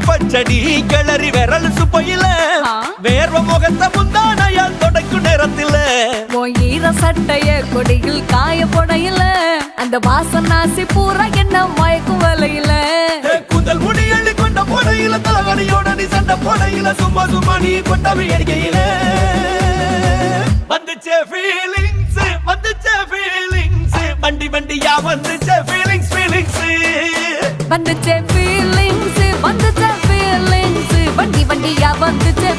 பச்சடி கிளறி விரல் சுப்பையில வேர்வ முகத்தை முந்தானையால் தொடக்கும் நேரத்தில் ஈர சட்டைய கொடியில் காய போடையில அந்த வாசனாசி பூரா என்ன மயக்கும் வலையில கூந்தல் முடி அள்ளி கொண்ட போடையில தலைவலியோட நீ சண்டை போடையில சும்மா சும்மா நீ கொண்டவை அடிக்கையில வந்துச்சே ஃபீலிங்ஸ் வந்துச்சே ஃபீலிங்ஸ் வண்டி வண்டியா வந்துச்சே ஃபீலிங்ஸ் ஃபீலிங்ஸ் வந்துச்சே ஃபீலிங்ஸ் வந்துச்சே ஃபீலிங்ஸ் வண்டி வண்டியா வந்துச்சே